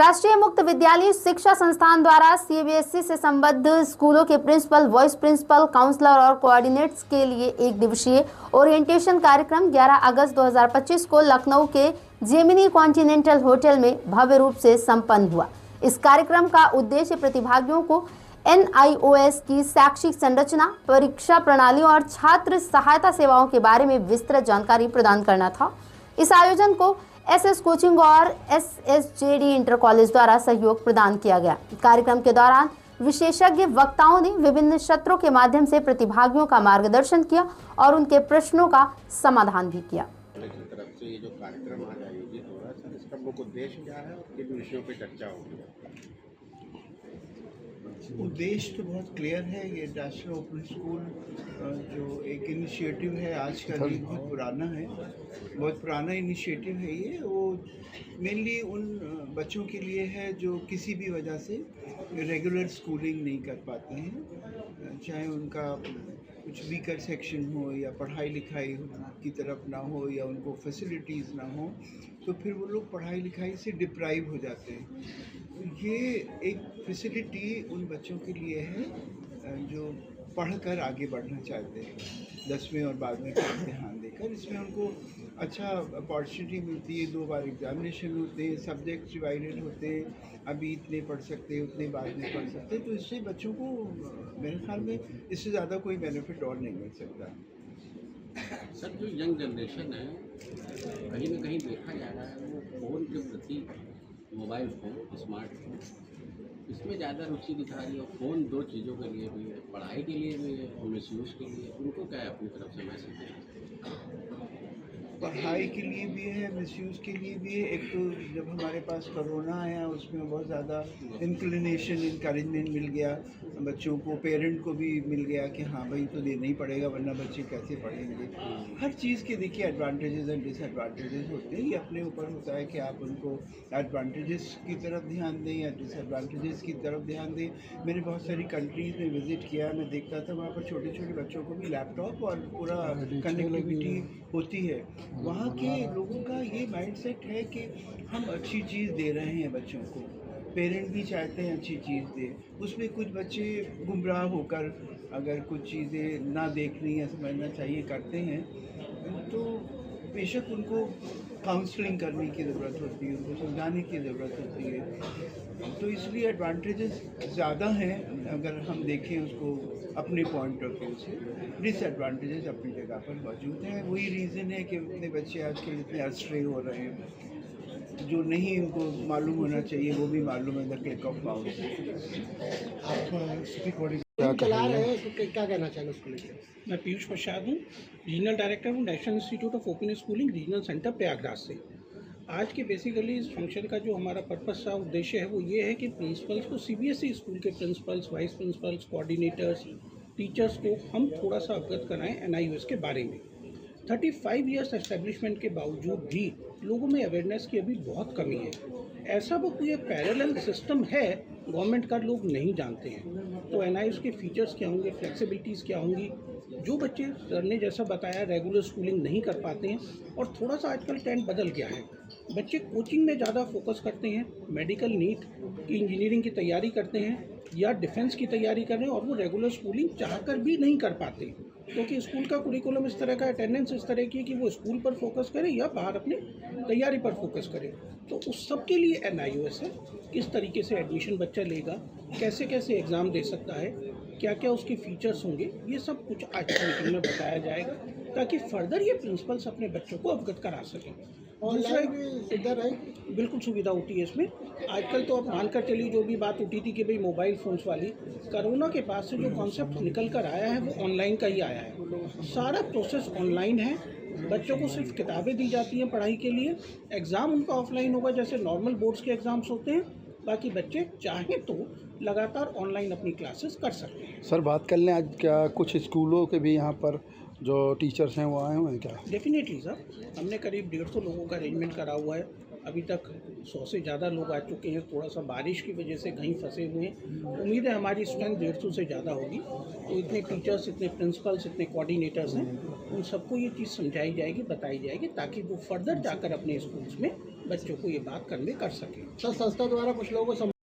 राष्ट्रीय मुक्त विद्यालय शिक्षा संस्थान द्वारा सीबीएसई से संबद्ध स्कूलों के प्रिंसिपल, वाइस प्रिंसिपल, काउंसलर और कोऑर्डिनेटर्स के लिए एक दिवसीय ओरिएंटेशन कार्यक्रम 11 अगस्त 2025 को लखनऊ के जेमिनी कॉन्टिनेंटल होटल में भव्य रूप से संपन्न हुआ। इस कार्यक्रम का उद्देश्य प्रतिभागियों को NIOS की शैक्षिक संरचना, परीक्षा प्रणाली और छात्र सहायता सेवाओं के बारे में विस्तृत जानकारी प्रदान करना था। इस आयोजन को SS कोचिंग और SSJD इंटर कॉलेज द्वारा सहयोग प्रदान किया गया। कार्यक्रम के दौरान विशेषज्ञ वक्ताओं ने विभिन्न सत्रों के माध्यम से प्रतिभागियों का मार्गदर्शन किया और उनके प्रश्नों का समाधान भी किया। की तरफ से ये जो कार्यक्रम आज आयोजित हो रहा है सर, इसका मुख्य उद्देश्य क्या है और किन विषयों पर चर्चा होगी? उद्देश्य तो बहुत क्लियर है। ये नेशनल ओपन स्कूल जो एक इनिशिएटिव है, आज का नहीं, बहुत पुराना इनिशिएटिव है। ये वो मेनली उन बच्चों के लिए है जो किसी भी वजह से रेगुलर स्कूलिंग नहीं कर पाते हैं, चाहे उनका कुछ वीकर सेक्शन हो या पढ़ाई लिखाई की तरफ ना हो या उनको फैसिलिटीज़ ना हो, तो फिर वो लोग पढ़ाई लिखाई से डिप्राइव हो जाते हैं। तो ये एक फैसिलिटी उन बच्चों के लिए है जो पढ़कर आगे बढ़ना चाहते हैं, 10वीं और 12वीं का इम्तिहान देकर। इसमें उनको अच्छा अपॉर्चुनिटी मिलती है, 2 बार एग्जामिनेशन होते हैं, सब्जेक्ट डिवाइडेड होते हैं, अभी इतने पढ़ सकते हैं, उतने बाद में पढ़ सकते हैं। तो इससे बच्चों को मेरे ख्याल में इससे ज़्यादा कोई बेनिफिट और नहीं मिल सकता। सर, जो यंग जनरेशन है, कहीं ना कहीं देखा जा रहा है वो फ़ोन के प्रति, मोबाइल फ़ोन, स्मार्टफोन, इसमें ज़्यादा रुचि दिखा रही है। फ़ोन 2 चीज़ों के लिए भी है, पढ़ाई के लिए भी है और मिसयूज़ के लिए। उनको क्या है अपनी तरफ से मैसेज देना? पढ़ाई के लिए भी है, मिसयूज़ के लिए भी है। एक तो जब हमारे पास कोरोना आया उसमें बहुत ज़्यादा इंक्लिनेशन, इनकरेजमेंट मिल गया बच्चों को, पेरेंट को भी मिल गया कि हाँ भाई तो देना ही पड़ेगा वरना बच्चे कैसे पढ़ेंगे। हर चीज़ के देखिए एडवांटेजेस एंड डिसएडवांटेजेस होते हैं। ये अपने ऊपर होता है कि आप उनको एडवांटेजेस की तरफ ध्यान दें या डिसएडवांटेजेस की तरफ ध्यान दें। मैंने बहुत सारी कंट्रीज़ में विज़िट किया, मैं देखता था वहाँ पर छोटे छोटे बच्चों को भी लैपटॉप और पूरा कनेक्टिविटी होती है। वहाँ के लोगों का ये माइंडसेट है कि हम अच्छी चीज़ दे रहे हैं बच्चों को, पेरेंट भी चाहते हैं अच्छी चीज़ दे। उसमें कुछ बच्चे गुमराह होकर अगर कुछ चीज़ें ना देखनी या समझना चाहिए करते हैं, तो बेशक उनको काउंसलिंग करने की ज़रूरत होती है, उनको समझाने की ज़रूरत होती है। तो इसलिए एडवांटेजेस ज़्यादा हैं अगर हम देखें उसको अपने पॉइंट ऑफ व्यू से। डिसएडवांटेजेस अपनी जगह पर मौजूद हैं। वही रीज़न है कि इतने बच्चे आजकल इतने अस्ट्रे हो रहे हैं, जो नहीं उनको मालूम होना चाहिए वो भी मालूम है, द क्लिक ऑफ माउस। क्या चला रहे हैं, क्या कहना चाहिए उसको लेकर? मैं पीयूष प्रसाद हूँ, रीजनल डायरेक्टर हूँ national institute of open schooling regional centre Prayagraj से। आज के बेसिकली इस फंक्शन का जो हमारा पर्पस था, उद्देश्य है, वो ये है कि प्रिंसिपल्स को, CBSE स्कूल के principles, vice principles, coordinators, teachers को हम थोड़ा सा अवगत कराएं NIOS के बारे में। 35 ईयर्स एस्टेब्लिशमेंट के बावजूद भी लोगों में अवेयरनेस की अभी बहुत कमी है। ऐसा वो कोई पैरेलल सिस्टम है गवर्नमेंट का, लोग नहीं जानते हैं। तो NIOS के फीचर्स क्या होंगे, फ्लेक्सिबिलिटीज़ क्या होंगी। जो बच्चे सर ने जैसा बताया रेगुलर स्कूलिंग नहीं कर पाते हैं, और थोड़ा सा आजकल ट्रेंड बदल गया है, बच्चे कोचिंग में ज़्यादा फोकस करते हैं, मेडिकल, नीट की, इंजीनियरिंग की तैयारी करते हैं या डिफेंस की तैयारी कर रहे हैं, और वो रेगुलर स्कूलिंग चाहकर भी नहीं कर पाते क्योंकि स्कूल का कुरिकुलम इस तरह का, अटेंडेंस इस तरह की है कि वो स्कूल पर फोकस करें या बाहर अपनी तैयारी पर फोकस करें। तो उस सब के लिए NIOS है, किस तरीके से एडमिशन बच्चा लेगा, कैसे कैसे एग्ज़ाम दे सकता है, क्या क्या उसके फीचर्स होंगे, ये सब कुछ आज की मीटिंग में बताया जाएगा ताकि फर्दर ये प्रिंसिपल्स अपने बच्चों को अवगत करा सकें। ऑनलाइन भी सुविधा रही, बिल्कुल सुविधा होती है इसमें। आजकल तो आप मानकर चलिए, जो भी बात उठी थी कि भाई मोबाइल फ़ोन्स वाली, कोरोना के बाद से जो कॉन्सेप्ट निकल कर आया है वो ऑनलाइन का ही आया है। सारा प्रोसेस ऑनलाइन है, बच्चों को सिर्फ किताबें दी जाती हैं पढ़ाई के लिए, एग्ज़ाम उनका ऑफलाइन होगा जैसे नॉर्मल बोर्ड्स के एग्ज़ाम्स होते हैं। बाकी बच्चे चाहें तो लगातार ऑनलाइन अपनी क्लासेस कर सकते हैं। सर बात कर लें, आज क्या कुछ स्कूलों के भी यहाँ पर जो टीचर्स हैं वो आए हुए हैं क्या? डेफिनेटली सर, हमने करीब 150 लोगों का अरेंजमेंट करा हुआ है। अभी तक 100 से ज़्यादा लोग आ चुके हैं। थोड़ा सा बारिश की वजह से कहीं फंसे हुए हैं। उम्मीद है हमारी स्ट्रेंथ 150 से ज़्यादा होगी। तो इतने टीचर्स, इतने प्रिंसिपल्स, इतने कोऑर्डिनेटर्स हैं, उन सबको ये चीज़ समझाई जाएगी, बताई जाएगी ताकि वो फर्दर जाकर अपने स्कूल्स में बच्चों को ये बात करने कर सकें। सर संस्था द्वारा कुछ लोगों को